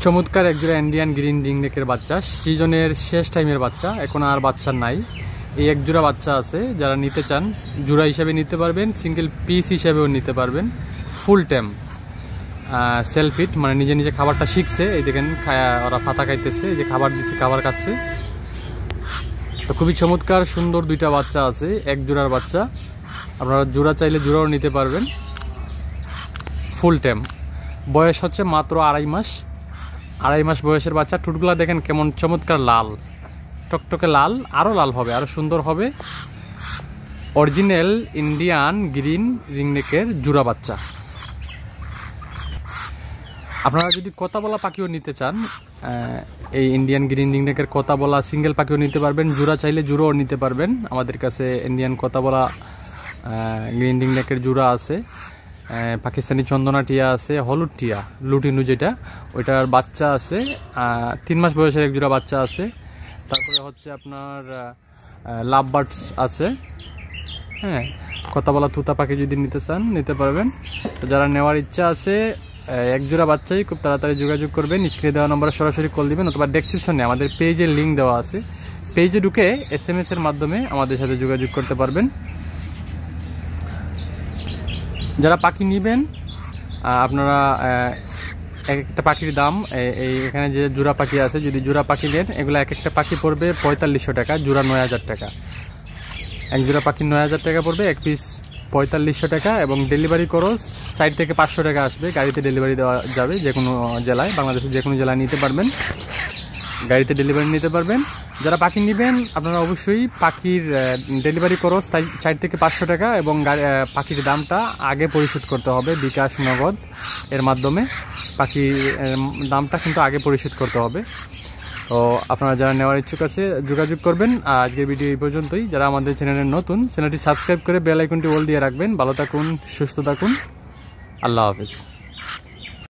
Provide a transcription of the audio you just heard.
চমৎকার একজোড়া Indian green রিংনেকের বাচ্চা, সিজনের শেষ টাইমের বাচ্চা, এখন আর বাচ্চা নাই। এই এক জোড়া বাচ্চা আছে, যারা নিতে চান জোড়া হিসাবে নিতে পারবেন, সিঙ্গেল পিস হিসাবেও নিতে পারবেন। ফুল টাইম সেলফিট, মানে নিজে নিজে খাবারটা শিখছে। এই দেখেন ওরা পাতা খাইতেছে, এই যে খাবার দিচ্ছে, খাবার খাচ্ছে। তো খুবই চমৎকার সুন্দর দুইটা বাচ্চা আছে, এক জোড়ার বাচ্চা। আপনারা জোড়া চাইলে জোড়াও নিতে পারবেন। ফুল টাইম, বয়স হচ্ছে মাত্র 2.5 মাস। 2.5 মাস বয়সের বাচ্চা। ঠোঁটগুলা দেখেন কেমন চমৎকার লাল, টকটকে লাল, আরও লাল হবে, আরও সুন্দর হবে। অরিজিনাল ইন্ডিয়ান গ্রিন রিংনেকের জোড়া বাচ্চা। আপনারা যদি কথা বলা পাখিও নিতে চান, এই ইন্ডিয়ান গ্রিন রিংনেকের কথা বলা সিঙ্গেল পাখিও নিতে পারবেন, জোড়া চাইলে জোড়াও নিতে পারবেন। আমাদের কাছে ইন্ডিয়ান কথা বলা গ্রিন রিংনেকের জোড়া আছে, পাকিস্তানি চন্দনা টিয়া আছে, হলুদ টিয়া লুটিনু যেটা, ওইটার বাচ্চা আছে। 3 মাস বয়সের এক জোড়া বাচ্চা আছে। তারপরে হচ্ছে আপনার লাভ বার্ডস আছে। হ্যাঁ, কথা বলা তুতা পাখি যদি নিতে চান নিতে পারবেন। তো যারা নেওয়ার ইচ্ছা আছে, এক জোড়া বাচ্চাই খুব তাড়াতাড়ি যোগাযোগ করবেন। স্ক্রিনে দেওয়া নম্বরে সরাসরি কল দিবেন, অথবা ডেসক্রিপশনে আমাদের পেজের লিঙ্ক দেওয়া আছে, পেজে ঢুকে SMS এর মাধ্যমে আমাদের সাথে যোগাযোগ করতে পারবেন। যারা পাখি নেবেন, আপনারা এক একটা পাখির দাম, এই এখানে যে জোড়া পাখি আছে, যদি জোড়া পাখি নেন, এগুলো এক একটা পাখি পড়বে 4500 টাকা, জোড়া 9000 টাকা। এক জোড়া পাখি 9000 টাকা পড়বে, এক পিস 4500 টাকা। এবং ডেলিভারি খরচ 4 থেকে 500 টাকা আসবে। গাড়িতে ডেলিভারি দেওয়া যাবে যে কোনো জেলায়, বাংলাদেশের যে কোনো জেলায় নিতে পারবেন, গাড়িতে ডেলিভারি নিতে পারবেন। যারা পাখি নেবেন, আপনারা অবশ্যই পাখির ডেলিভারি খরচ 4 থেকে 500 টাকা এবং পাখির দামটা আগে পরিশোধ করতে হবে বিকাশ নগদ এর মাধ্যমে। পাখির দামটা কিন্তু আগে পরিশোধ করতে হবে। তো আপনারা যারা নেওয়ার ইচ্ছুক আছে যোগাযোগ করবেন। আজকের ভিডিও এই পর্যন্তই। যারা আমাদের চ্যানেলের নতুন, চ্যানেলটি সাবস্ক্রাইব করে বেল আইকনটি অল দিয়ে রাখবেন। ভালো থাকুন, সুস্থ থাকুন, আল্লাহ হাফেজ।